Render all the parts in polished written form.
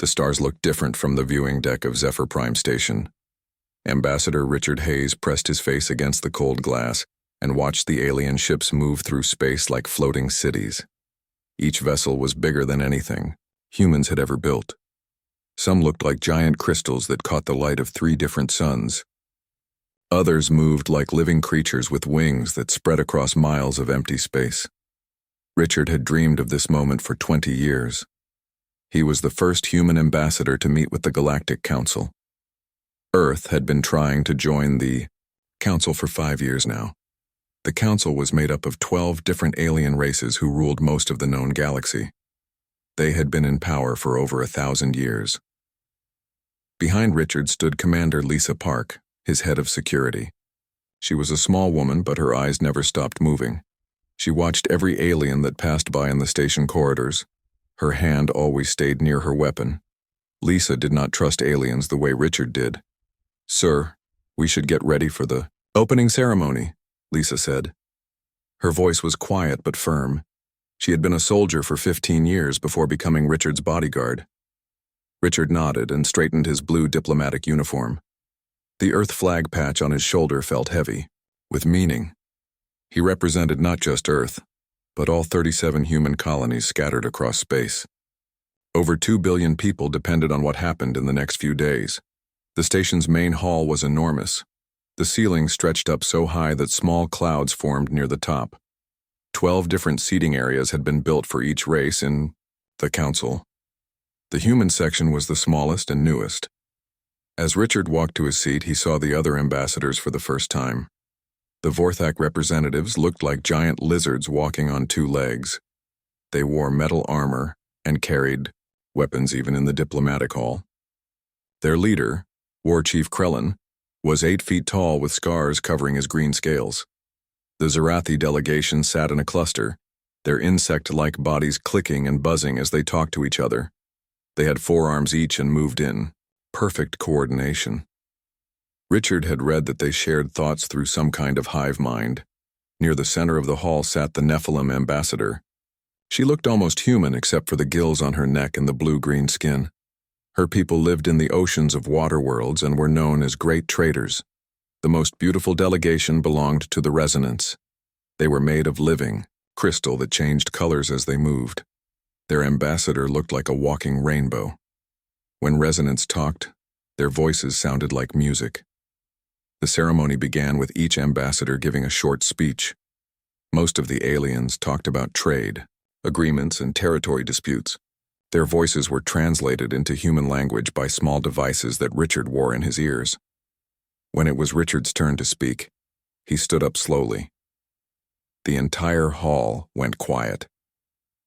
The stars looked different from the viewing deck of Zephyr Prime Station. Ambassador Richard Hayes pressed his face against the cold glass and watched the alien ships move through space like floating cities. Each vessel was bigger than anything humans had ever built. Some looked like giant crystals that caught the light of 3 different suns. Others moved like living creatures with wings that spread across miles of empty space. Richard had dreamed of this moment for 20 years. He was the first human ambassador to meet with the Galactic Council. Earth had been trying to join the Council for 5 years now. The Council was made up of 12 different alien races who ruled most of the known galaxy. They had been in power for over 1,000 years. Behind Richard stood Commander Lisa Park, his head of security. She was a small woman, but her eyes never stopped moving. She watched every alien that passed by in the station corridors. Her hand always stayed near her weapon. Lisa did not trust aliens the way Richard did. "Sir, we should get ready for the opening ceremony," Lisa said. Her voice was quiet but firm. She had been a soldier for 15 years before becoming Richard's bodyguard. Richard nodded and straightened his blue diplomatic uniform. The Earth flag patch on his shoulder felt heavy, with meaning. He represented not just Earth, but all 37 human colonies scattered across space. Over 2 billion people depended on what happened in the next few days. The station's main hall was enormous. The ceiling stretched up so high that small clouds formed near the top. 12 different seating areas had been built for each race in the Council. The human section was the smallest and newest. As Richard walked to his seat, he saw the other ambassadors for the first time. The Vorthak representatives looked like giant lizards walking on 2 legs. They wore metal armor and carried weapons even in the diplomatic hall. Their leader, War Chief Krellin, was 8 feet tall with scars covering his green scales. The Zerathi delegation sat in a cluster, their insect-like bodies clicking and buzzing as they talked to each other. They had 4 arms each and moved in perfect coordination. Richard had read that they shared thoughts through some kind of hive mind. Near the center of the hall sat the Nephilim ambassador. She looked almost human except for the gills on her neck and the blue-green skin. Her people lived in the oceans of water worlds and were known as great traders. The most beautiful delegation belonged to the Resonance. They were made of living crystal that changed colors as they moved. Their ambassador looked like a walking rainbow. When Resonance talked, their voices sounded like music. The ceremony began with each ambassador giving a short speech. Most of the aliens talked about trade, agreements, and territory disputes. Their voices were translated into human language by small devices that Richard wore in his ears. When it was Richard's turn to speak, he stood up slowly. The entire hall went quiet.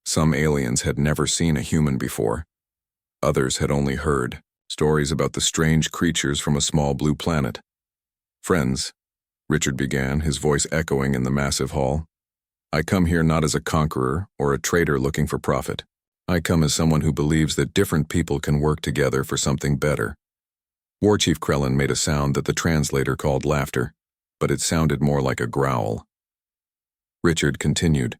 Some aliens had never seen a human before. Others had only heard stories about the strange creatures from a small blue planet. "Friends," Richard began, his voice echoing in the massive hall, "I come here not as a conqueror or a trader looking for profit. I come as someone who believes that different people can work together for something better." War Chief Krellin made a sound that the translator called laughter, but it sounded more like a growl. Richard continued,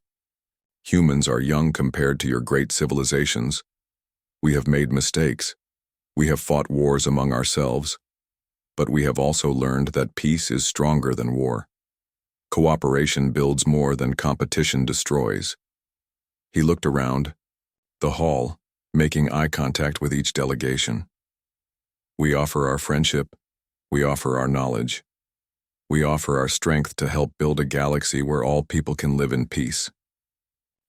"Humans are young compared to your great civilizations. We have made mistakes. We have fought wars among ourselves. But we have also learned that peace is stronger than war. Cooperation builds more than competition destroys." He looked around the hall, making eye contact with each delegation. "We offer our friendship. We offer our knowledge. We offer our strength to help build a galaxy where all people can live in peace."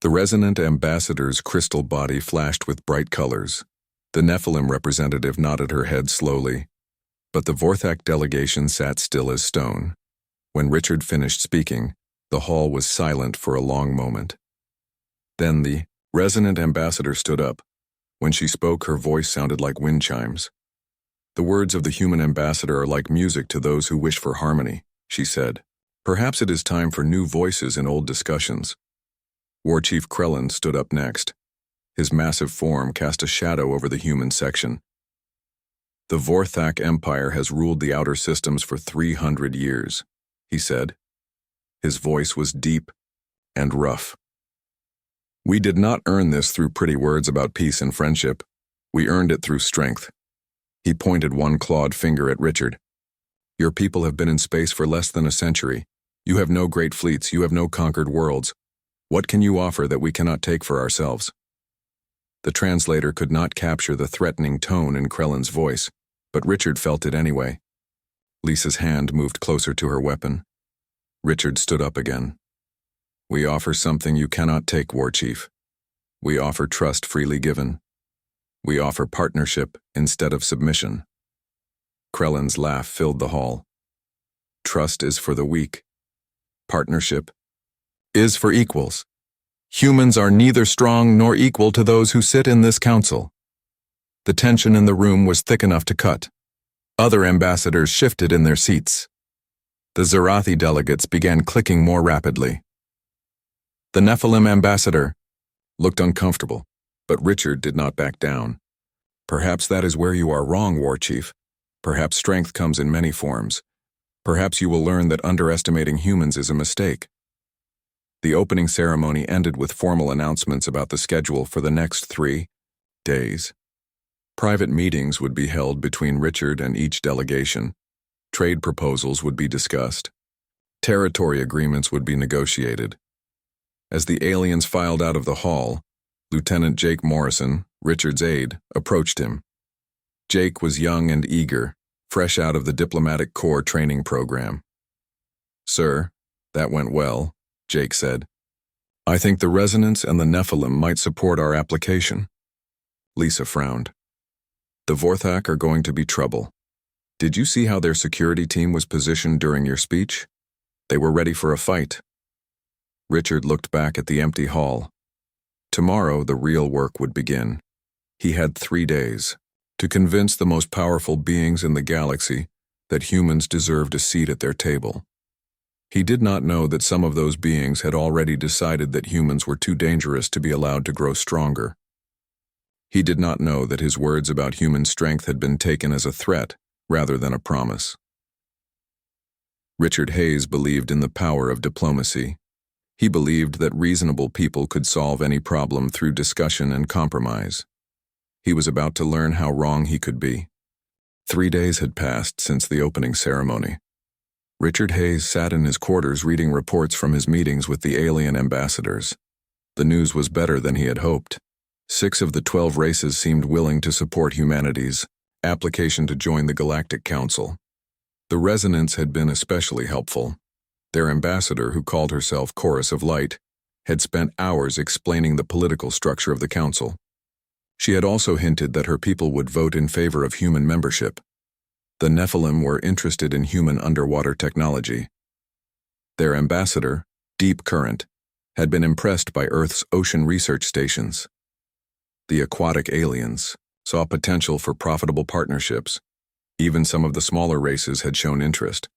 The resonant ambassador's crystal body flashed with bright colors. The Nephilim representative nodded her head slowly, but the Vorthak delegation sat still as stone. When Richard finished speaking, the hall was silent for a long moment. Then the resonant ambassador stood up. When she spoke, her voice sounded like wind chimes. "The words of the human ambassador are like music to those who wish for harmony," she said. "Perhaps it is time for new voices in old discussions." War Chief Krellin stood up next. His massive form cast a shadow over the human section. "The Vorthak Empire has ruled the outer systems for 300 years, he said. His voice was deep and rough. "We did not earn this through pretty words about peace and friendship. We earned it through strength. He pointed one clawed finger at Richard. Your people have been in space for less than a century. You have no great fleets, you have no conquered worlds. What can you offer that we cannot take for ourselves? The translator could not capture the threatening tone in Krellin's voice, but Richard felt it anyway. Lisa's hand moved closer to her weapon. Richard stood up again. We offer something you cannot take, War Chief. We offer trust freely given. We offer partnership instead of submission. Krellin's laugh filled the hall. Trust is for the weak. Partnership is for equals. Humans are neither strong nor equal to those who sit in this council. The tension in the room was thick enough to cut. Other ambassadors shifted in their seats. The Zarathi delegates began clicking more rapidly. The Nephilim ambassador looked uncomfortable, but Richard did not back down. Perhaps that is where you are wrong, War Chief. Perhaps strength comes in many forms. Perhaps you will learn that underestimating humans is a mistake. The opening ceremony ended with formal announcements about the schedule for the next 3 days. Private meetings would be held between Richard and each delegation. Trade proposals would be discussed. Territory agreements would be negotiated. As the aliens filed out of the hall, Lieutenant Jake Morrison, Richard's aide, approached him. Jake was young and eager, fresh out of the Diplomatic Corps training program. Sir, that went well, Jake said. I think the Resonance and the Nephilim might support our application. Lisa frowned. The Vorthak are going to be trouble. Did you see how their security team was positioned during your speech? They were ready for a fight. Richard looked back at the empty hall. Tomorrow, the real work would begin. He had 3 days to convince the most powerful beings in the galaxy that humans deserved a seat at their table. He did not know that some of those beings had already decided that humans were too dangerous to be allowed to grow stronger. He did not know that his words about human strength had been taken as a threat rather than a promise. Richard Hayes believed in the power of diplomacy. He believed that reasonable people could solve any problem through discussion and compromise. He was about to learn how wrong he could be. 3 days had passed since the opening ceremony. Richard Hayes sat in his quarters reading reports from his meetings with the alien ambassadors. The news was better than he had hoped. 6 of the 12 races seemed willing to support humanity's application to join the Galactic Council. The Resonance had been especially helpful. Their ambassador, who called herself Chorus of Light, had spent hours explaining the political structure of the council. She had also hinted that her people would vote in favor of human membership. The Nephilim were interested in human underwater technology. Their ambassador, Deep Current, had been impressed by Earth's ocean research stations. The aquatic aliens saw potential for profitable partnerships. Even some of the smaller races had shown interest.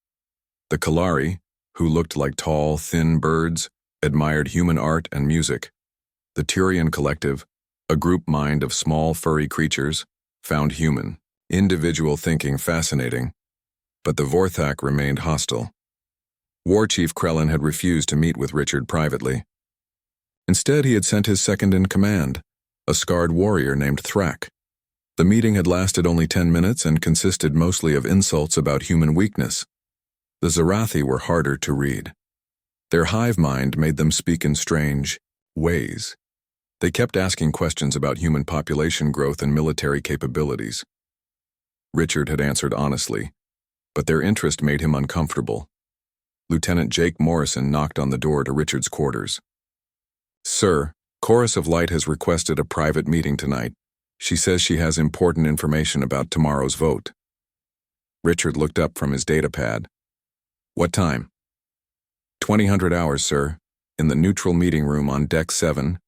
The Kalari, who looked like tall, thin birds, admired human art and music. The Turian Collective, a group mind of small, furry creatures, found human, individual thinking fascinating. But the Vorthak remained hostile. War Chief Krellin had refused to meet with Richard privately. Instead, he had sent his second-in-command, a scarred warrior named Thrak. The meeting had lasted only 10 minutes and consisted mostly of insults about human weakness. The Zarathi were harder to read. Their hive mind made them speak in strange ways. They kept asking questions about human population growth and military capabilities. Richard had answered honestly, but their interest made him uncomfortable. Lieutenant Jake Morrison knocked on the door to Richard's quarters. Sir, Chorus of Light has requested a private meeting tonight. She says she has important information about tomorrow's vote. Richard looked up from his datapad. What time? 2000 hours, sir, in the neutral meeting room on Deck 7.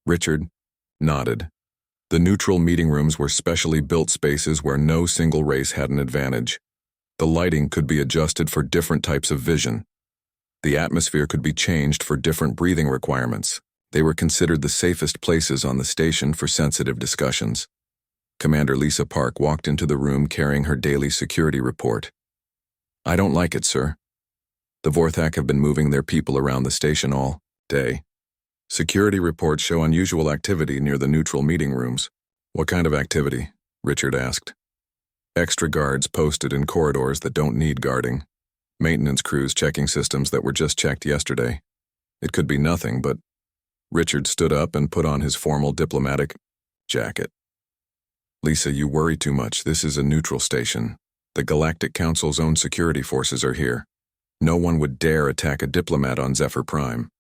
Richard nodded. The neutral meeting rooms were specially built spaces where no single race had an advantage. The lighting could be adjusted for different types of vision. The atmosphere could be changed for different breathing requirements. They were considered the safest places on the station for sensitive discussions. Commander Lisa Park walked into the room carrying her daily security report. I don't like it, sir. The Vorthak have been moving their people around the station all day. Security reports show unusual activity near the neutral meeting rooms. What kind of activity? Richard asked. Extra guards posted in corridors that don't need guarding. Maintenance crews checking systems that were just checked yesterday. It could be nothing, but Richard stood up and put on his formal diplomatic jacket. Lisa, you worry too much. This is a neutral station. The Galactic Council's own security forces are here. No one would dare attack a diplomat on Zephyr Prime.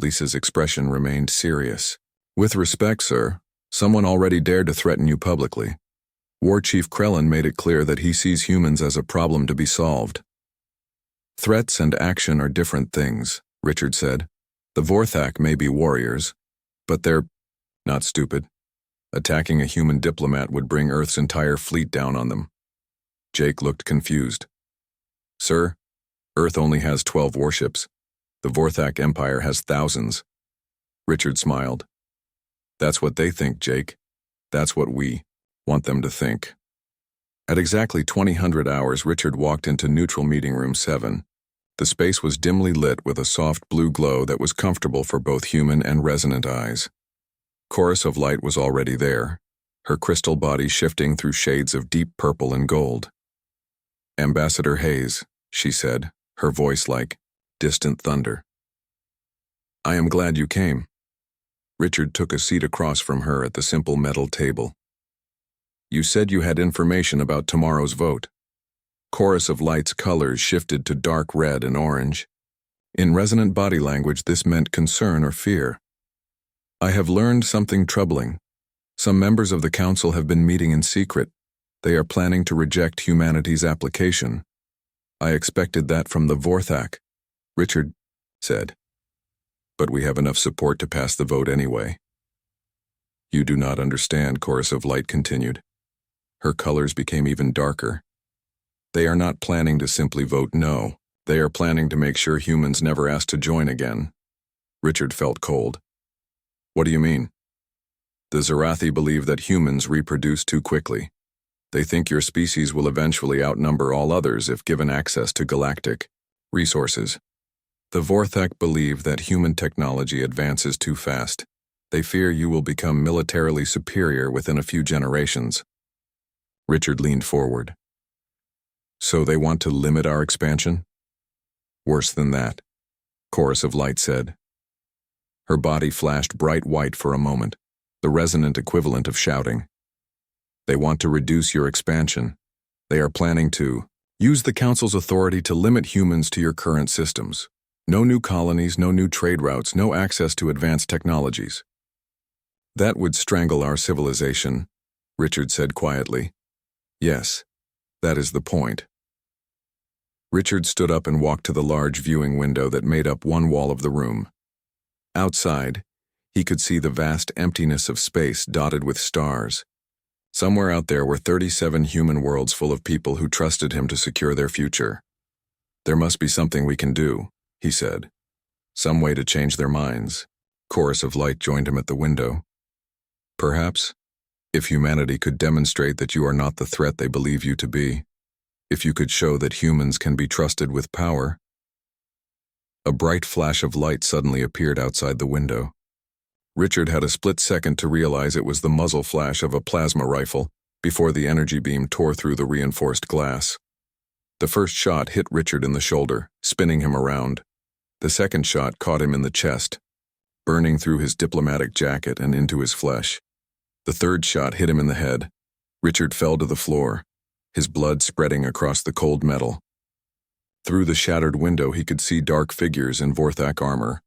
Lisa's expression remained serious. With respect, sir, someone already dared to threaten you publicly. War Chief Krellin made it clear that he sees humans as a problem to be solved. Threats and action are different things, Richard said. The Vorthak may be warriors, but they're not stupid. Attacking a human diplomat would bring Earth's entire fleet down on them. Jake looked confused. Sir, Earth only has 12 warships. The Vorthak Empire has thousands. Richard smiled. That's what they think, Jake. That's what we want them to think. At exactly 2000 hours, Richard walked into Neutral Meeting Room 7. The space was dimly lit with a soft blue glow that was comfortable for both human and resonant eyes. Chorus of Light was already there, her crystal body shifting through shades of deep purple and gold. Ambassador Hayes, she said, her voice like distant thunder. I am glad you came. Richard took a seat across from her at the simple metal table. You said you had information about tomorrow's vote. Chorus of Light's colors shifted to dark red and orange. In resonant body language, this meant concern or fear. I have learned something troubling. Some members of the council have been meeting in secret. They are planning to reject humanity's application. I expected that from the Vorthak, Richard said. But we have enough support to pass the vote anyway. You do not understand, Chorus of Light continued. Her colors became even darker. They are not planning to simply vote no. They are planning to make sure humans never ask to join again. Richard felt cold. What do you mean? The Zarathi believe that humans reproduce too quickly. They think your species will eventually outnumber all others if given access to galactic resources. The Vorthak believe that human technology advances too fast. They fear you will become militarily superior within a few generations. Richard leaned forward. So they want to limit our expansion? Worse than that, Chorus of Light said. Her body flashed bright white for a moment, the resonant equivalent of shouting. They want to reduce your expansion. They are planning to use the Council's authority to limit humans to your current systems. No new colonies, no new trade routes, no access to advanced technologies. That would strangle our civilization, Richard said quietly. Yes, that is the point. Richard stood up and walked to the large viewing window that made up one wall of the room. Outside, he could see the vast emptiness of space dotted with stars. Somewhere out there were 37 human worlds full of people who trusted him to secure their future. There must be something we can do, he said. Some way to change their minds. Chorus of Light joined him at the window. Perhaps, if humanity could demonstrate that you are not the threat they believe you to be, if you could show that humans can be trusted with power. A bright flash of light suddenly appeared outside the window. Richard had a split second to realize it was the muzzle flash of a plasma rifle before the energy beam tore through the reinforced glass. The first shot hit Richard in the shoulder, spinning him around. The second shot caught him in the chest, burning through his diplomatic jacket and into his flesh. The third shot hit him in the head. Richard fell to the floor, his blood spreading across the cold metal. Through the shattered window he could see dark figures in Vorthak armor,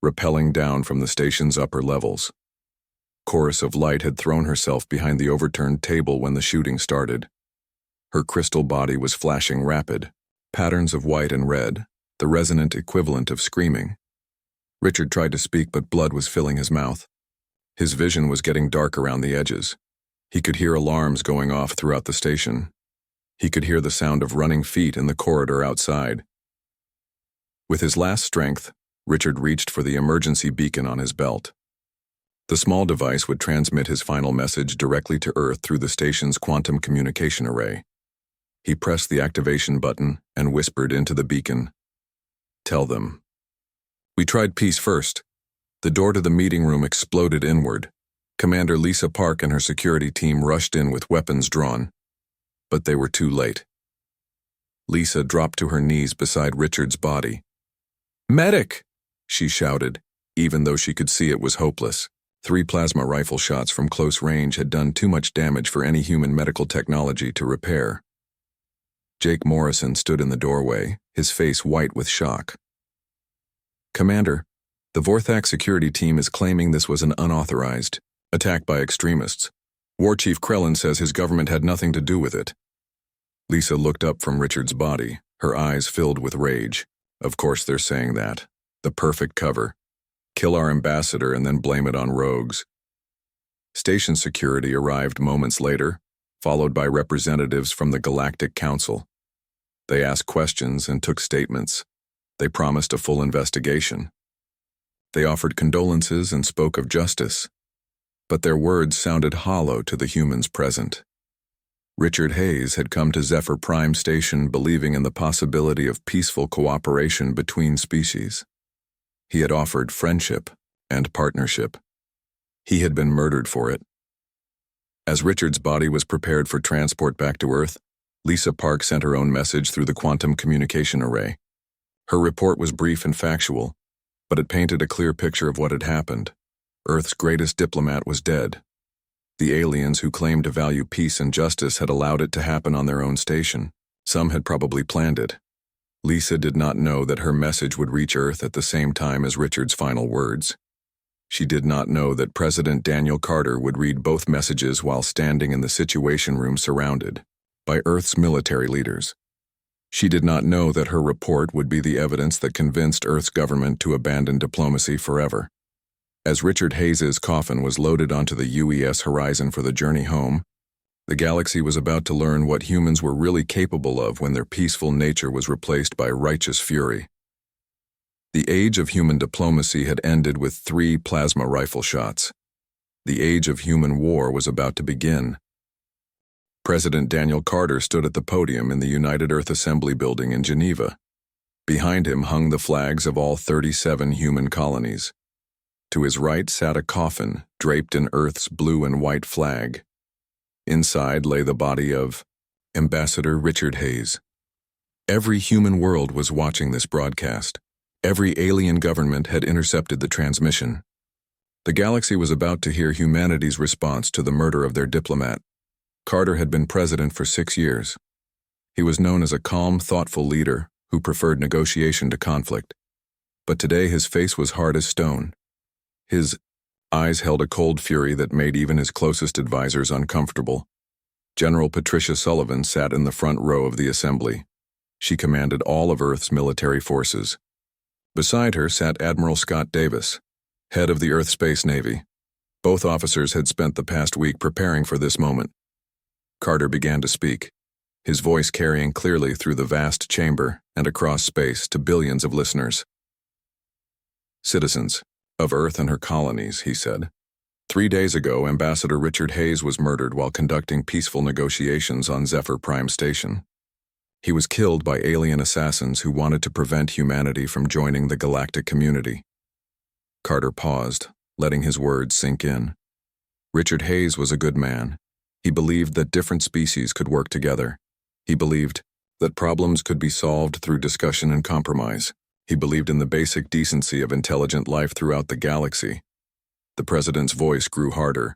rappelling down from the station's upper levels. Chorus of Light had thrown herself behind the overturned table when the shooting started. Her crystal body was flashing rapid, patterns of white and red, the resonant equivalent of screaming. Richard tried to speak, but blood was filling his mouth. His vision was getting dark around the edges. He could hear alarms going off throughout the station. He could hear the sound of running feet in the corridor outside. With his last strength, Richard reached for the emergency beacon on his belt. The small device would transmit his final message directly to Earth through the station's quantum communication array. He pressed the activation button and whispered into the beacon. Tell them. We tried peace first. The door to the meeting room exploded inward. Commander Lisa Park and her security team rushed in with weapons drawn, but they were too late. Lisa dropped to her knees beside Richard's body. "Medic!" she shouted, even though she could see it was hopeless. 3 plasma rifle shots from close range had done too much damage for any human medical technology to repair. Jake Morrison stood in the doorway, his face white with shock. "Commander, the Vorthak security team is claiming this was an unauthorized attack by extremists. War Chief Krellin says his government had nothing to do with it." Lisa looked up from Richard's body, her eyes filled with rage. Of course they're saying that. The perfect cover. Kill our ambassador and then blame it on rogues. Station security arrived moments later, followed by representatives from the Galactic Council. They asked questions and took statements. They promised a full investigation. They offered condolences and spoke of justice. But their words sounded hollow to the humans present. Richard Hayes had come to Zephyr Prime Station believing in the possibility of peaceful cooperation between species. He had offered friendship and partnership. He had been murdered for it. As Richard's body was prepared for transport back to Earth, Lisa Park sent her own message through the quantum communication array. Her report was brief and factual, but it painted a clear picture of what had happened. Earth's greatest diplomat was dead. The aliens who claimed to value peace and justice had allowed it to happen on their own station. Some had probably planned it. Lisa did not know that her message would reach Earth at the same time as Richard's final words. She did not know that President Daniel Carter would read both messages while standing in the Situation Room surrounded by Earth's military leaders. She did not know that her report would be the evidence that convinced Earth's government to abandon diplomacy forever. As Richard Hayes's coffin was loaded onto the UES Horizon for the journey home, the galaxy was about to learn what humans were really capable of when their peaceful nature was replaced by righteous fury. The age of human diplomacy had ended with 3 plasma rifle shots. The age of human war was about to begin. President Daniel Carter stood at the podium in the United Earth Assembly building in Geneva. Behind him hung the flags of all 37 human colonies. To his right sat a coffin draped in Earth's blue and white flag. Inside lay the body of Ambassador Richard Hayes. Every human world was watching this broadcast. Every alien government had intercepted the transmission. The galaxy was about to hear humanity's response to the murder of their diplomat. Carter had been president for 6 years. He was known as a calm, thoughtful leader who preferred negotiation to conflict. But today his face was hard as stone. His eyes held a cold fury that made even his closest advisors uncomfortable. General Patricia Sullivan sat in the front row of the assembly. She commanded all of Earth's military forces. Beside her sat Admiral Scott Davis, head of the Earth Space Navy. Both officers had spent the past week preparing for this moment. Carter began to speak, his voice carrying clearly through the vast chamber and across space to billions of listeners. "Citizens of Earth and her colonies," he said. 3 days ago, Ambassador Richard Hayes was murdered while conducting peaceful negotiations on Zephyr Prime Station. He was killed by alien assassins who wanted to prevent humanity from joining the galactic community. Carter paused, letting his words sink in. Richard Hayes was a good man. He believed that different species could work together. He believed that problems could be solved through discussion and compromise. He believed in the basic decency of intelligent life throughout the galaxy. The president's voice grew harder.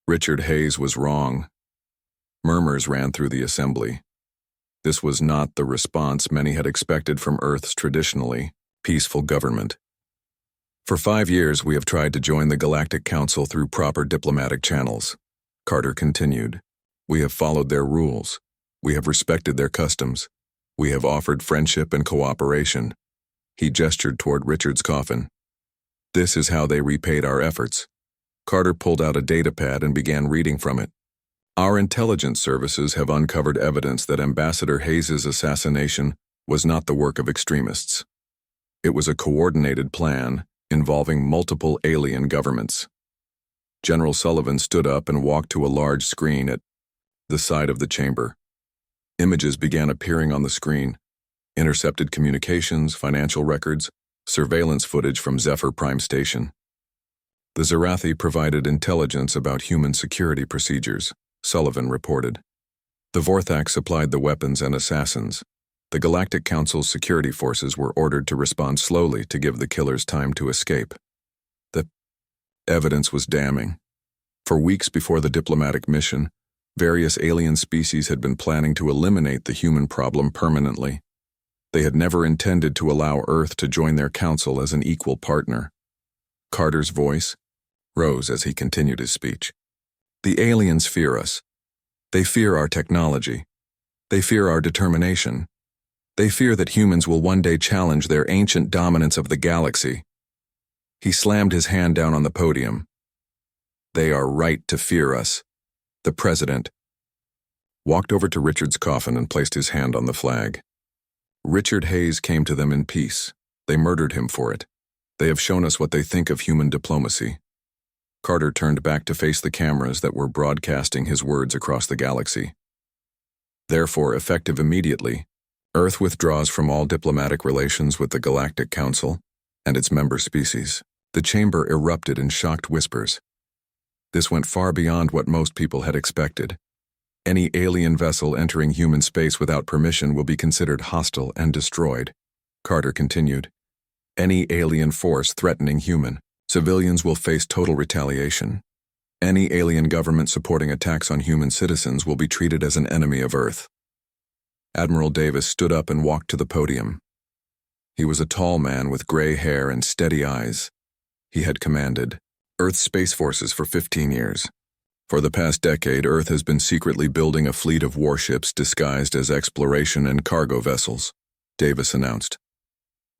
Richard Hayes was wrong. Murmurs ran through the assembly. This was not the response many had expected from Earth's traditionally peaceful government. "For 5 years, we have tried to join the Galactic Council through proper diplomatic channels," Carter continued. "We have followed their rules. We have respected their customs. We have offered friendship and cooperation." He gestured toward Richard's coffin. "This is how they repaid our efforts." Carter pulled out a datapad and began reading from it. "Our intelligence services have uncovered evidence that Ambassador Hayes's assassination was not the work of extremists. It was a coordinated plan involving multiple alien governments." General Sullivan stood up and walked to a large screen at the side of the chamber. Images began appearing on the screen. Intercepted communications, financial records, surveillance footage from Zephyr Prime Station. The Zarathi provided intelligence about human security procedures, Sullivan reported. The Vorthak supplied the weapons and assassins. The Galactic Council's security forces were ordered to respond slowly to give the killers time to escape. The evidence was damning. For weeks before the diplomatic mission, various alien species had been planning to eliminate the human problem permanently. They had never intended to allow Earth to join their council as an equal partner. Carter's voice rose as he continued his speech. The aliens fear us. They fear our technology. They fear our determination. They fear that humans will one day challenge their ancient dominance of the galaxy. He slammed his hand down on the podium. They are right to fear us. The president walked over to Richard's coffin and placed his hand on the flag. Richard Hayes came to them in peace. They murdered him for it. They have shown us what they think of human diplomacy. Carter turned back to face the cameras that were broadcasting his words across the galaxy. Therefore, effective immediately, Earth withdraws from all diplomatic relations with the Galactic Council and its member species. The chamber erupted in shocked whispers. This went far beyond what most people had expected. Any alien vessel entering human space without permission will be considered hostile and destroyed. Carter continued. Any alien force threatening human civilians will face total retaliation. Any alien government supporting attacks on human citizens will be treated as an enemy of Earth. Admiral Davis stood up and walked to the podium. He was a tall man with gray hair and steady eyes. He had commanded Earth's space forces for 15 years. For the past decade, Earth has been secretly building a fleet of warships disguised as exploration and cargo vessels, Davis announced.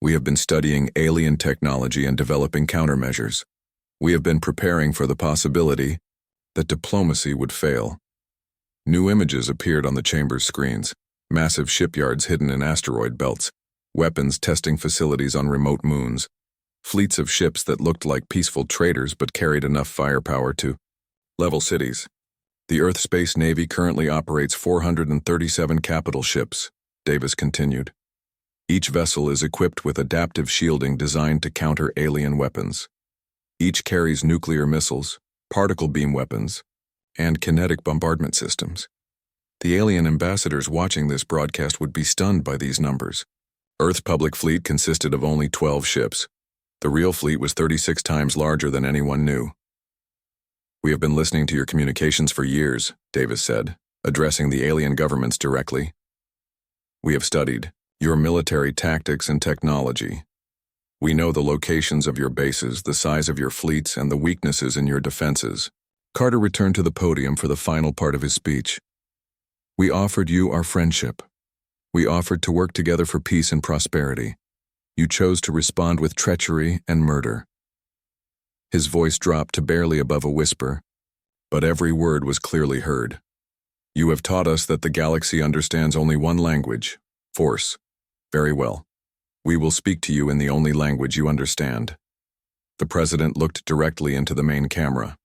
We have been studying alien technology and developing countermeasures. We have been preparing for the possibility that diplomacy would fail. New images appeared on the chamber's screens. Massive shipyards hidden in asteroid belts, weapons testing facilities on remote moons, fleets of ships that looked like peaceful traders but carried enough firepower to level cities. The Earth Space Navy currently operates 437 capital ships, Davis continued. Each vessel is equipped with adaptive shielding designed to counter alien weapons. Each carries nuclear missiles, particle beam weapons, and kinetic bombardment systems. The alien ambassadors watching this broadcast would be stunned by these numbers. Earth's public fleet consisted of only 12 ships. The real fleet was 36 times larger than anyone knew. We have been listening to your communications for years, Davis said, addressing the alien governments directly. We have studied your military tactics and technology. We know the locations of your bases, the size of your fleets, and the weaknesses in your defenses. Carter returned to the podium for the final part of his speech. We offered you our friendship. We offered to work together for peace and prosperity. You chose to respond with treachery and murder. His voice dropped to barely above a whisper, but every word was clearly heard. You have taught us that the galaxy understands only one language, force. Very well. We will speak to you in the only language you understand. The president looked directly into the main camera.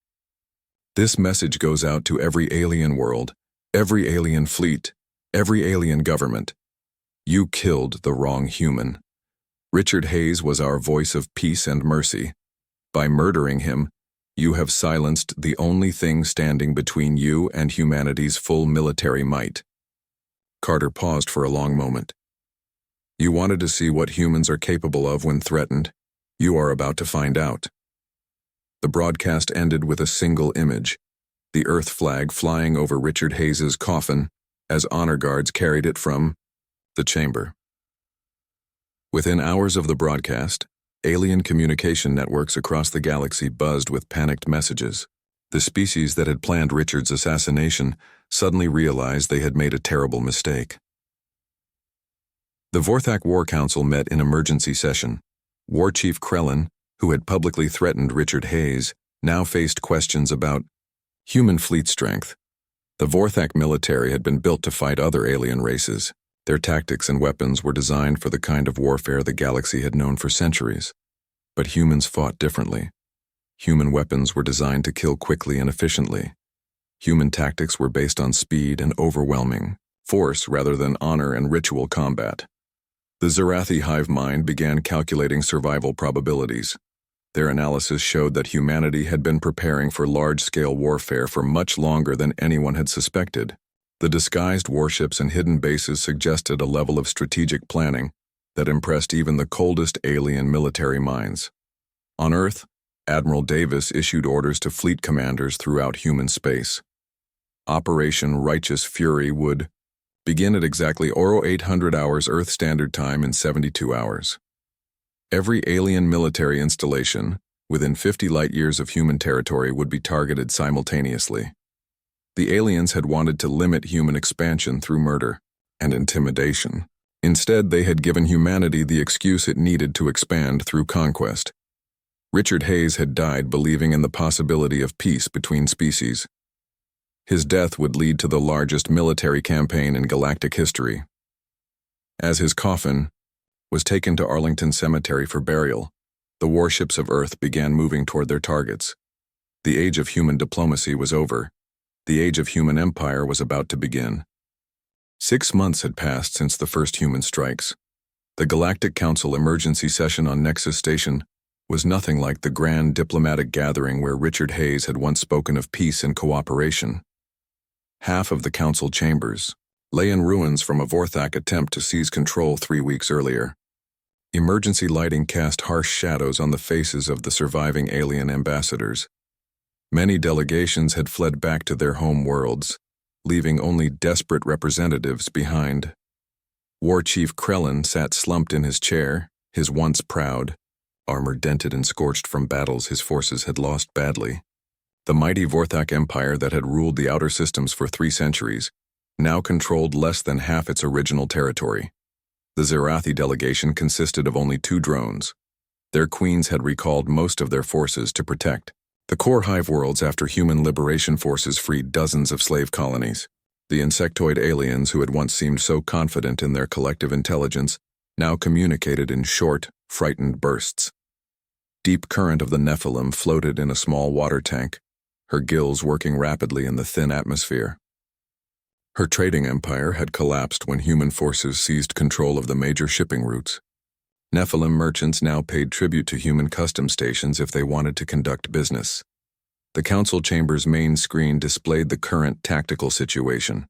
This message goes out to every alien world, every alien fleet, every alien government. You killed the wrong human. Richard Hayes was our voice of peace and mercy. By murdering him, you have silenced the only thing standing between you and humanity's full military might. Carter paused for a long moment. You wanted to see what humans are capable of when threatened. You are about to find out. The broadcast ended with a single image, the Earth flag flying over Richard Hayes's coffin as honor guards carried it from the chamber. Within hours of the broadcast, alien communication networks across the galaxy buzzed with panicked messages. The species that had planned Richard's assassination suddenly realized they had made a terrible mistake. The Vorthak War Council met in emergency session. War Chief Krellin, who had publicly threatened Richard Hayes, now faced questions about human fleet strength. The Vorthak military had been built to fight other alien races. Their tactics and weapons were designed for the kind of warfare the galaxy had known for centuries. But humans fought differently. Human weapons were designed to kill quickly and efficiently. Human tactics were based on speed and overwhelming force rather than honor and ritual combat. The Zarathi hive mind began calculating survival probabilities. Their analysis showed that humanity had been preparing for large-scale warfare for much longer than anyone had suspected. The disguised warships and hidden bases suggested a level of strategic planning that impressed even the coldest alien military minds. On Earth, Admiral Davis issued orders to fleet commanders throughout human space. Operation Righteous Fury would begin at exactly 0800 hours Earth Standard Time in 72 hours. Every alien military installation within 50 light-years of human territory would be targeted simultaneously. The aliens had wanted to limit human expansion through murder and intimidation. Instead, they had given humanity the excuse it needed to expand through conquest. Richard Hayes had died believing in the possibility of peace between species. His death would lead to the largest military campaign in galactic history. As his coffin was taken to Arlington Cemetery for burial, the warships of Earth began moving toward their targets. The age of human diplomacy was over. The age of human empire was about to begin. 6 months had passed since the first human strikes. The Galactic Council emergency session on Nexus Station was nothing like the grand diplomatic gathering where Richard Hayes had once spoken of peace and cooperation. Half of the council chambers lay in ruins from a Vorthak attempt to seize control 3 weeks earlier. Emergency lighting cast harsh shadows on the faces of the surviving alien ambassadors. Many delegations had fled back to their home worlds, leaving only desperate representatives behind. War Chief Krellin sat slumped in his chair, his once proud armor dented and scorched from battles his forces had lost badly. The mighty Vorthak Empire that had ruled the outer systems for 3 centuries now controlled less than half its original territory. The Zerathi delegation consisted of only 2 drones. Their queens had recalled most of their forces to protect the core hive worlds after human liberation forces freed dozens of slave colonies. The insectoid aliens who had once seemed so confident in their collective intelligence now communicated in short, frightened bursts. Deep current of the Nephilim floated in a small water tank, her gills working rapidly in the thin atmosphere. Her trading empire had collapsed when human forces seized control of the major shipping routes. Nephilim merchants now paid tribute to human custom stations if they wanted to conduct business. The council chamber's main screen displayed the current tactical situation.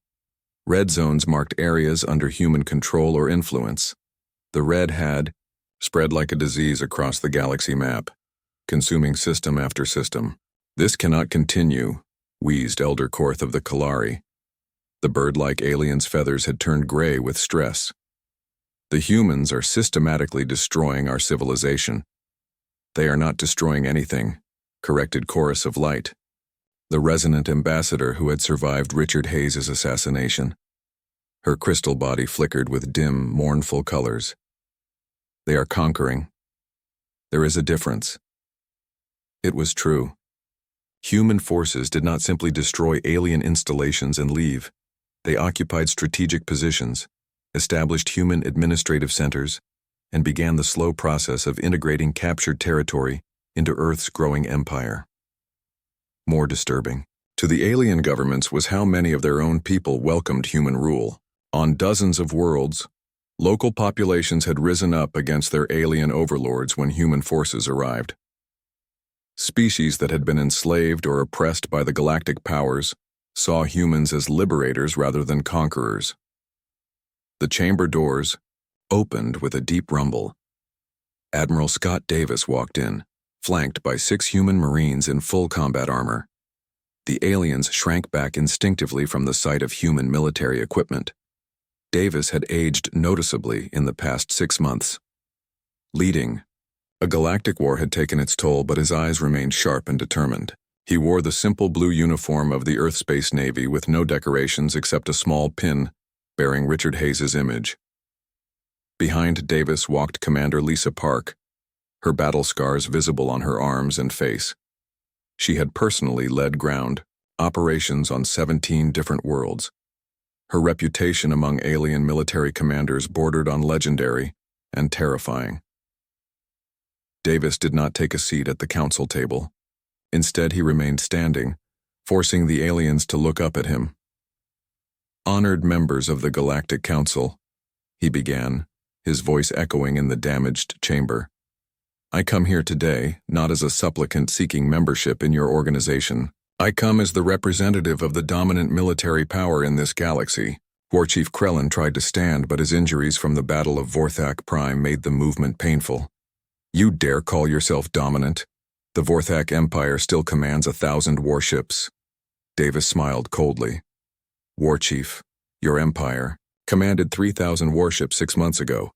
Red zones marked areas under human control or influence. The red had spread like a disease across the galaxy map, consuming system after system. "This cannot continue," wheezed Elder Korth of the Kalari. The bird-like alien's feathers had turned gray with stress. "The humans are systematically destroying our civilization." "They are not destroying anything," corrected Chorus of Light, the resonant ambassador who had survived Richard Hayes' assassination. Her crystal body flickered with dim, mournful colors. "They are conquering. There is a difference." It was true. Human forces did not simply destroy alien installations and leave. They occupied strategic positions, established human administrative centers, and began the slow process of integrating captured territory into Earth's growing empire. More disturbing to the alien governments was how many of their own people welcomed human rule. On dozens of worlds, local populations had risen up against their alien overlords when human forces arrived. Species that had been enslaved or oppressed by the galactic powers saw humans as liberators rather than conquerors. The chamber doors opened with a deep rumble. Admiral Scott Davis walked in, flanked by 6 human Marines in full combat armor. The aliens shrank back instinctively from the sight of human military equipment. Davis had aged noticeably in the past 6 months. Leading, a galactic war had taken its toll, but his eyes remained sharp and determined. He wore the simple blue uniform of the Earth Space Navy with no decorations except a small pin bearing Richard Hayes' image. Behind Davis walked Commander Lisa Park, her battle scars visible on her arms and face. She had personally led ground operations on 17 different worlds. Her reputation among alien military commanders bordered on legendary and terrifying. Davis did not take a seat at the council table. Instead, he remained standing, forcing the aliens to look up at him. "Honored members of the Galactic Council," he began, his voice echoing in the damaged chamber. I come here today, not as a supplicant seeking membership in your organization. I come as the representative of the dominant military power in this galaxy. War Chief Krellin tried to stand, but his injuries from the Battle of Vorthak Prime made the movement painful. You dare call yourself dominant? The Vorthak Empire still commands 1,000 warships. Davis smiled coldly. War Chief, your empire commanded 3,000 warships 6 months ago.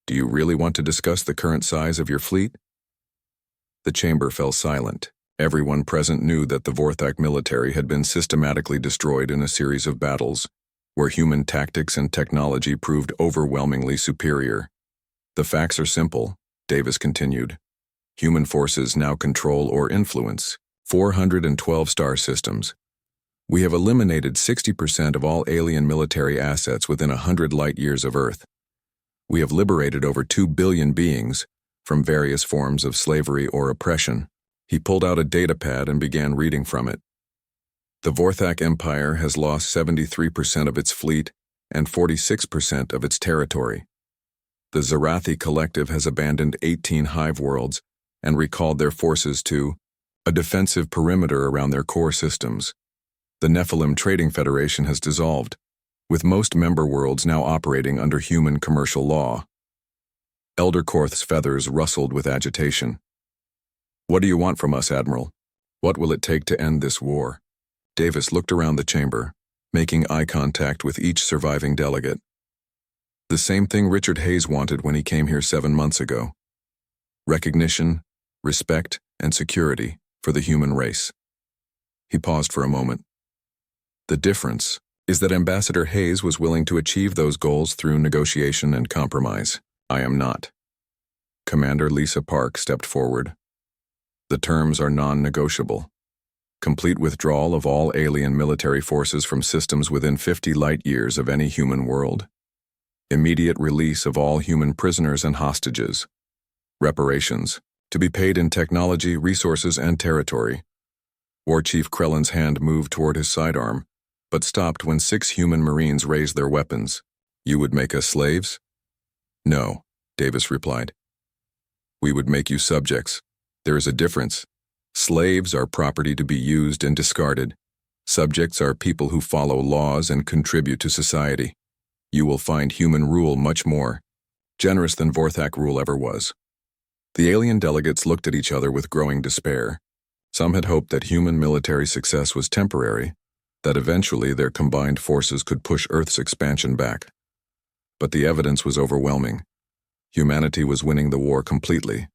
Do you really want to discuss the current size of your fleet? The chamber fell silent. Everyone present knew that the Vorthak military had been systematically destroyed in a series of battles, where human tactics and technology proved overwhelmingly superior. The facts are simple, Davis continued. Human forces now control or influence 412 star systems. We have eliminated 60% of all alien military assets within 100 light-years of Earth. We have liberated over 2 billion beings from various forms of slavery or oppression. He pulled out a datapad and began reading from it. The Vorthak Empire has lost 73% of its fleet and 46% of its territory. The Zarathi Collective has abandoned 18 hive worlds and recalled their forces to a defensive perimeter around their core systems. The Nephilim Trading Federation has dissolved, with most member worlds now operating under human commercial law. Elder Korth's feathers rustled with agitation. What do you want from us, Admiral? What will it take to end this war? Davis looked around the chamber, making eye contact with each surviving delegate. The same thing Richard Hayes wanted when he came here 7 months ago. Recognition, respect, and security for the human race. He paused for a moment. The difference is that Ambassador Hayes was willing to achieve those goals through negotiation and compromise. I am not. Commander Lisa Park stepped forward. The terms are non-negotiable. Complete withdrawal of all alien military forces from systems within 50 light-years of any human world. Immediate release of all human prisoners and hostages. Reparations, to be paid in technology, resources, and territory. War Chief Krellin's hand moved toward his sidearm, but stopped when 6 human Marines raised their weapons. You would make us slaves? No, Davis replied. We would make you subjects. There is a difference. Slaves are property to be used and discarded. Subjects are people who follow laws and contribute to society. You will find human rule much more generous than Vorthak rule ever was. The alien delegates looked at each other with growing despair. Some had hoped that human military success was temporary, that eventually their combined forces could push Earth's expansion back. But the evidence was overwhelming. Humanity was winning the war completely.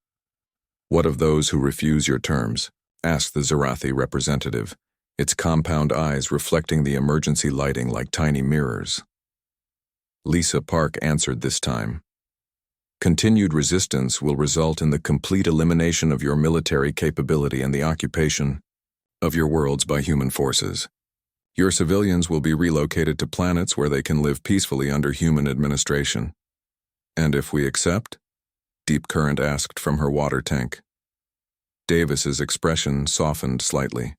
What of those who refuse your terms? Asked the Zarathi representative, its compound eyes reflecting the emergency lighting like tiny mirrors. Lisa Park answered this time. Continued resistance will result in the complete elimination of your military capability and the occupation of your worlds by human forces. Your civilians will be relocated to planets where they can live peacefully under human administration. And if we accept? Deep Current asked from her water tank. Davis's expression softened slightly.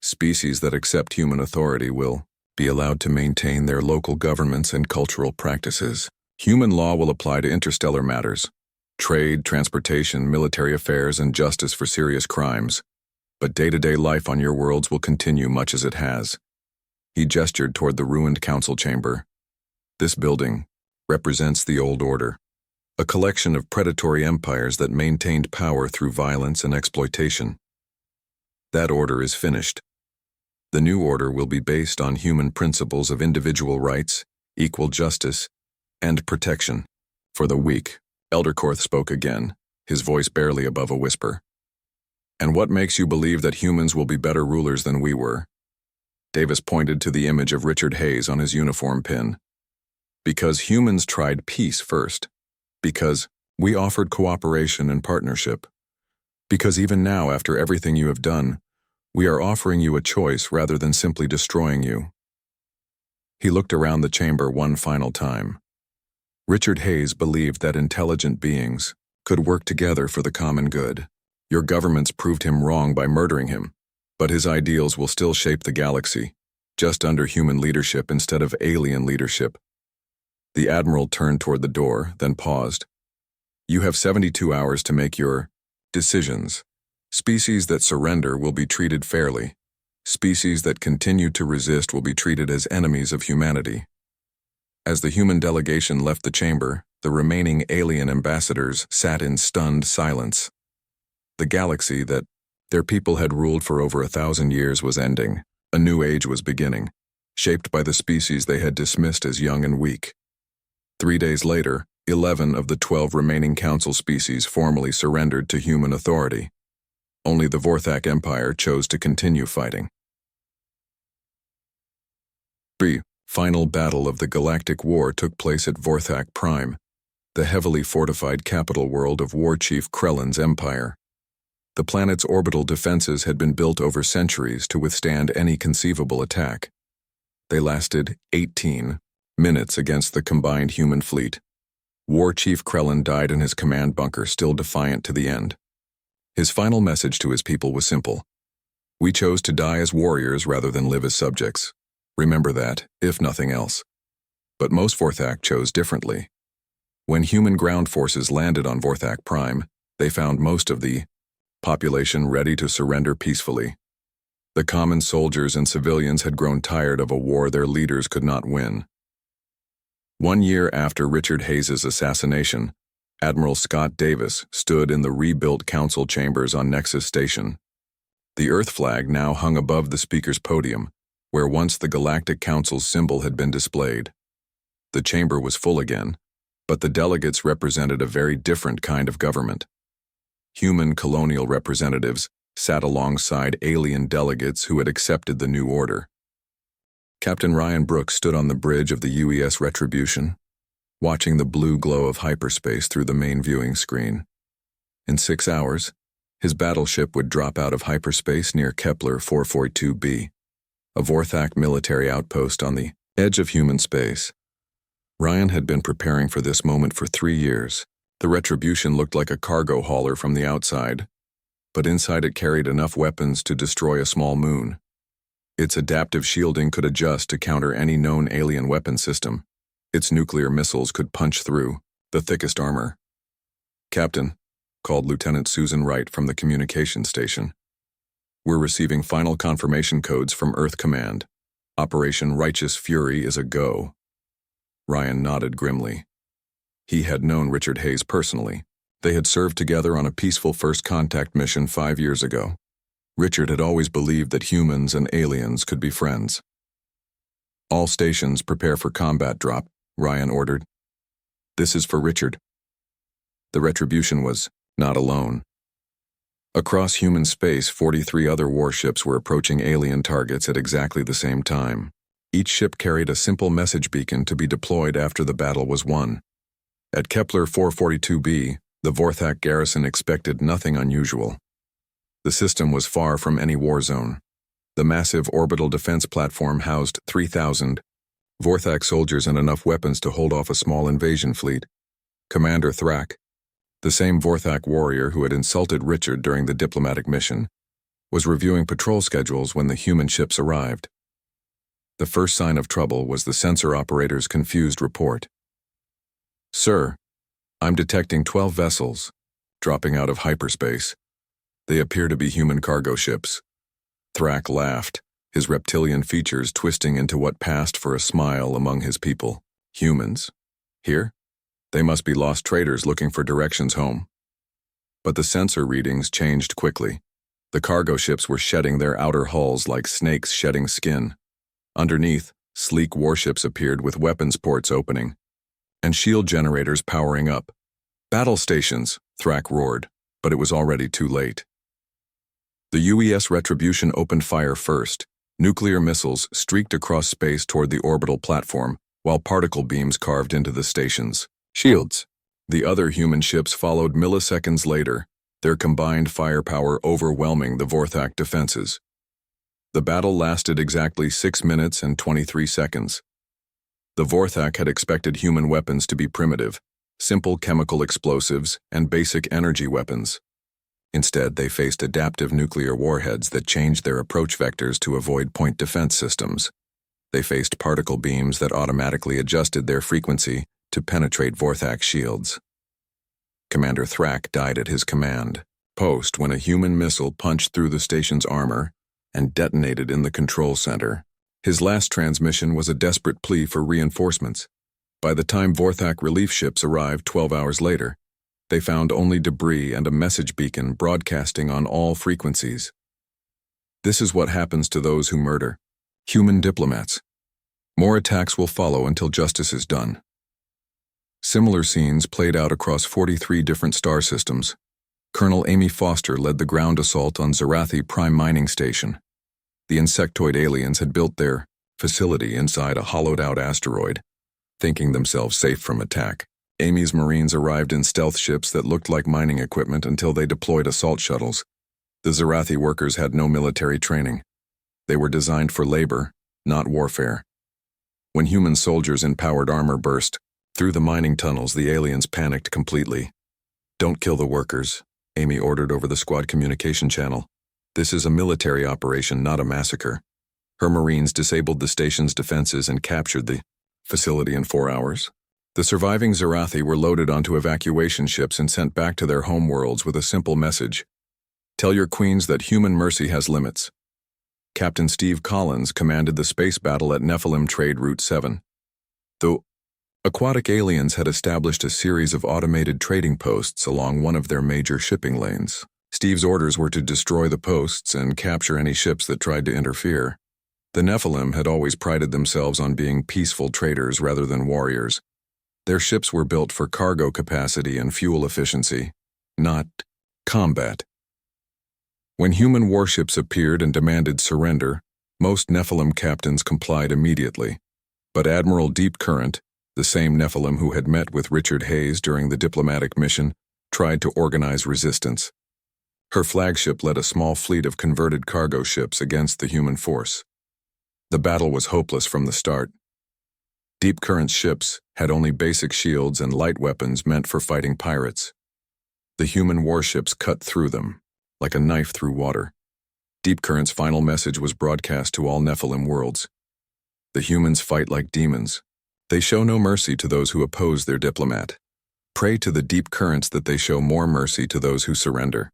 Species that accept human authority will be allowed to maintain their local governments and cultural practices. Human law will apply to interstellar matters, trade, transportation, military affairs, and justice for serious crimes. But day-to-day life on your worlds will continue much as it has. He gestured toward the ruined council chamber. This building represents the old order, a collection of predatory empires that maintained power through violence and exploitation. That order is finished. The new order will be based on human principles of individual rights, equal justice, and protection. For the weak, Elder Korth spoke again, his voice barely above a whisper. And what makes you believe that humans will be better rulers than we were? Davis pointed to the image of Richard Hayes on his uniform pin. Because humans tried peace first. Because we offered cooperation and partnership. Because even now, after everything you have done, we are offering you a choice rather than simply destroying you. He looked around the chamber one final time. Richard Hayes believed that intelligent beings could work together for the common good. Your governments proved him wrong by murdering him, but his ideals will still shape the galaxy, just under human leadership instead of alien leadership. The Admiral turned toward the door, then paused. You have 72 hours to make your decisions. Species that surrender will be treated fairly. Species that continue to resist will be treated as enemies of humanity. As the human delegation left the chamber, the remaining alien ambassadors sat in stunned silence. The galaxy that their people had ruled for over 1,000 years was ending. A new age was beginning, shaped by the species they had dismissed as young and weak. 3 days later, 11 of the 12 remaining council species formally surrendered to human authority. Only the Vorthak Empire chose to continue fighting. The final battle of the Galactic War took place at Vorthak Prime, the heavily fortified capital world of War Chief Krellin's empire. The planet's orbital defenses had been built over centuries to withstand any conceivable attack. They lasted 18 minutes against the combined human fleet. War Chief Krellin died in his command bunker, still defiant to the end. His final message to his people was simple. We chose to die as warriors rather than live as subjects. Remember that, if nothing else. But most Vorthak chose differently. When human ground forces landed on Vorthak Prime, they found most of the population ready to surrender peacefully. The common soldiers and civilians had grown tired of a war their leaders could not win. 1 year after Richard Hayes's assassination, Admiral Scott Davis stood in the rebuilt council chambers on Nexus Station. The Earth flag now hung above the speaker's podium, where once the Galactic Council's symbol had been displayed. The chamber was full again, but the delegates represented a very different kind of government. Human colonial representatives sat alongside alien delegates who had accepted the new order. Captain Ryan Brooks stood on the bridge of the UES Retribution, watching the blue glow of hyperspace through the main viewing screen. In 6 hours, his battleship would drop out of hyperspace near Kepler 442b, a Vorthak military outpost on the edge of human space. Ryan had been preparing for this moment for 3 years. The Retribution looked like a cargo hauler from the outside, but inside it carried enough weapons to destroy a small moon. Its adaptive shielding could adjust to counter any known alien weapon system. Its nuclear missiles could punch through the thickest armor. "Captain," called Lieutenant Susan Wright from the communication station. "We're receiving final confirmation codes from Earth Command. Operation Righteous Fury is a go." Ryan nodded grimly. He had known Richard Hayes personally. They had served together on a peaceful first contact mission 5 years ago. Richard had always believed that humans and aliens could be friends. "All stations prepare for combat drop," Ryan ordered. "This is for Richard." The Retribution was not alone. Across human space, 43 other warships were approaching alien targets at exactly the same time. Each ship carried a simple message beacon to be deployed after the battle was won. At Kepler 442b, the Vorthak garrison expected nothing unusual. The system was far from any war zone. The massive orbital defense platform housed 3,000 Vorthak soldiers and enough weapons to hold off a small invasion fleet. Commander Thrak, the same Vorthak warrior who had insulted Richard during the diplomatic mission, was reviewing patrol schedules when the human ships arrived. The first sign of trouble was the sensor operator's confused report. "Sir, I'm detecting 12 vessels dropping out of hyperspace. They appear to be human cargo ships." Thrak laughed, his reptilian features twisting into what passed for a smile among his people. "Humans? Here? They must be lost traders looking for directions home." But the sensor readings changed quickly. The cargo ships were shedding their outer hulls like snakes shedding skin. Underneath, sleek warships appeared with weapons ports opening and shield generators powering up. "Battle stations," Thrak roared, but it was already too late. The UES Retribution opened fire first. Nuclear missiles streaked across space toward the orbital platform, while particle beams carved into the station's shields. The other human ships followed milliseconds later, their combined firepower overwhelming the Vorthak defenses. The battle lasted exactly 6 minutes and 23 seconds. The Vorthak had expected human weapons to be primitive, simple chemical explosives and basic energy weapons. Instead, they faced adaptive nuclear warheads that changed their approach vectors to avoid point defense systems. They faced particle beams that automatically adjusted their frequency to penetrate Vorthak shields. Commander Thrak died at his command post when a human missile punched through the station's armor and detonated in the control center. His last transmission was a desperate plea for reinforcements. By the time Vorthak relief ships arrived 12 hours later, they found only debris and a message beacon broadcasting on all frequencies. This is what happens to those who murder human diplomats. More attacks will follow until justice is done. Similar scenes played out across 43 different star systems. Colonel Amy Foster led the ground assault on Zarathi Prime Mining Station. The insectoid aliens had built their facility inside a hollowed-out asteroid, thinking themselves safe from attack. Amy's Marines arrived in stealth ships that looked like mining equipment until they deployed assault shuttles. The Zarathi workers had no military training. They were designed for labor, not warfare. When human soldiers in powered armor burst through the mining tunnels, the aliens panicked completely. "Don't kill the workers," Amy ordered over the squad communication channel. "This is a military operation, not a massacre." Her Marines disabled the station's defenses and captured the facility in 4 hours. The surviving Zarathi were loaded onto evacuation ships and sent back to their home worlds with a simple message: "Tell your queens that human mercy has limits." Captain Steve Collins commanded the space battle at Nephilim Trade Route 7. The aquatic aliens had established a series of automated trading posts along one of their major shipping lanes. Steve's orders were to destroy the posts and capture any ships that tried to interfere. The Nephilim had always prided themselves on being peaceful traders rather than warriors. Their ships were built for cargo capacity and fuel efficiency, not combat. When human warships appeared and demanded surrender, most Nephilim captains complied immediately. But Admiral Deep Current, the same Nephilim who had met with Richard Hayes during the diplomatic mission, tried to organize resistance. Her flagship led a small fleet of converted cargo ships against the human force. The battle was hopeless from the start. Deep Current's ships had only basic shields and light weapons meant for fighting pirates. The human warships cut through them, like a knife through water. Deep Current's final message was broadcast to all Nephilim worlds. The humans fight like demons. They show no mercy to those who oppose their diplomat. Pray to the Deep Currents that they show more mercy to those who surrender.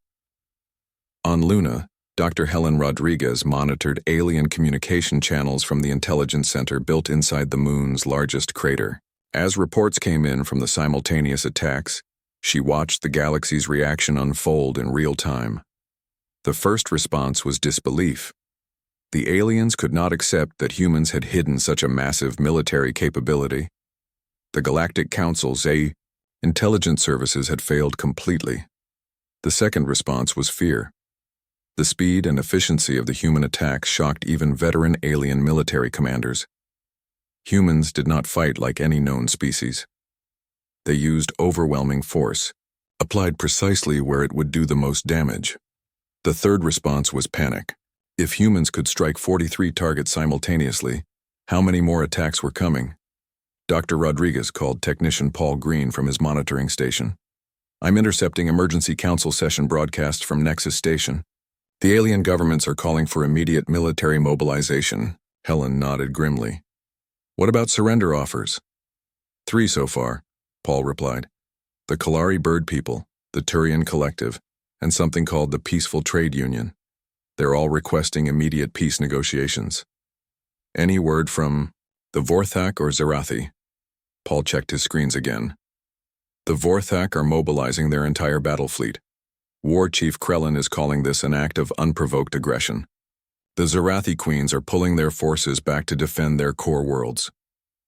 On Luna, Dr. Helen Rodriguez monitored alien communication channels from the intelligence center built inside the moon's largest crater. As reports came in from the simultaneous attacks, she watched the galaxy's reaction unfold in real time. The first response was disbelief. The aliens could not accept that humans had hidden such a massive military capability. The Galactic Council's intelligence services had failed completely. The second response was fear. The speed and efficiency of the human attacks shocked even veteran alien military commanders. Humans did not fight like any known species. They used overwhelming force, applied precisely where it would do the most damage. The third response was panic. If humans could strike 43 targets simultaneously, how many more attacks were coming? Dr. Rodriguez called technician Paul Green from his monitoring station. "I'm intercepting emergency council session broadcasts from Nexus Station. The alien governments are calling for immediate military mobilization." Helen nodded grimly. "What about surrender offers?" "3 so far," Paul replied. "The Kalari Bird People, the Turian Collective, and something called the Peaceful Trade Union. They're all requesting immediate peace negotiations." "Any word from the Vorthak or Zarathi?" Paul checked his screens again. "The Vorthak are mobilizing their entire battle fleet. War Chief Krellin is calling this an act of unprovoked aggression. The Zarathi Queens are pulling their forces back to defend their core worlds."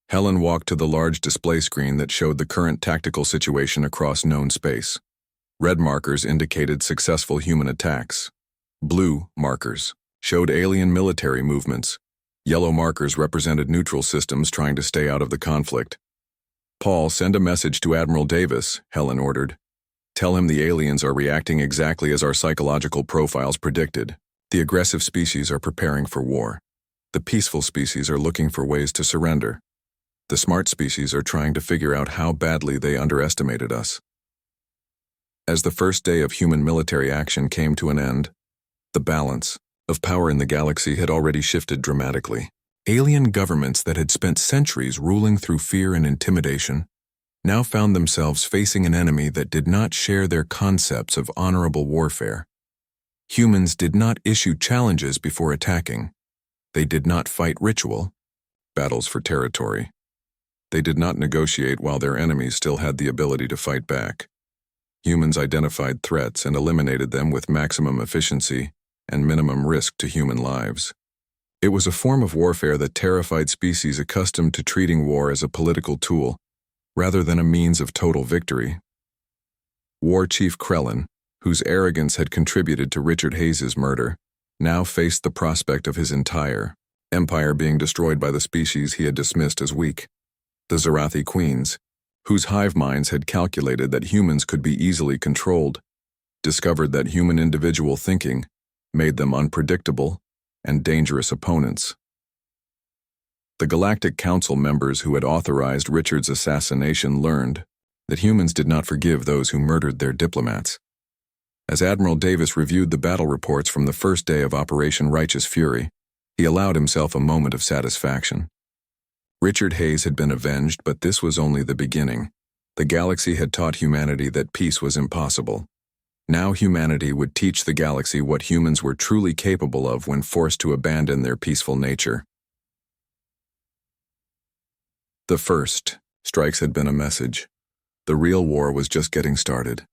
Helen walked to the large display screen that showed the current tactical situation across known space. Red markers indicated successful human attacks. Blue markers showed alien military movements. Yellow markers represented neutral systems trying to stay out of the conflict. "Paul, send a message to Admiral Davis," Helen ordered. "Tell him the aliens are reacting exactly as our psychological profiles predicted. The aggressive species are preparing for war. The peaceful species are looking for ways to surrender. The smart species are trying to figure out how badly they underestimated us." As the first day of human military action came to an end, the balance of power in the galaxy had already shifted dramatically. Alien governments that had spent centuries ruling through fear and intimidation now found themselves facing an enemy that did not share their concepts of honorable warfare. Humans did not issue challenges before attacking. They did not fight ritual, battles for territory. They did not negotiate while their enemies still had the ability to fight back. Humans identified threats and eliminated them with maximum efficiency and minimum risk to human lives. It was a form of warfare that terrified species accustomed to treating war as a political tool, rather than a means of total victory. War Chief Krellin, whose arrogance had contributed to Richard Hayes's murder, now faced the prospect of his entire empire being destroyed by the species he had dismissed as weak. The Zarathi Queens, whose hive minds had calculated that humans could be easily controlled, discovered that human individual thinking made them unpredictable and dangerous opponents. The Galactic Council members who had authorized Richard's assassination learned that humans did not forgive those who murdered their diplomats. As Admiral Davis reviewed the battle reports from the first day of Operation Righteous Fury, he allowed himself a moment of satisfaction. Richard Hayes had been avenged, but this was only the beginning. The galaxy had taught humanity that peace was impossible. Now humanity would teach the galaxy what humans were truly capable of when forced to abandon their peaceful nature. The first strikes had been a message. The real war was just getting started.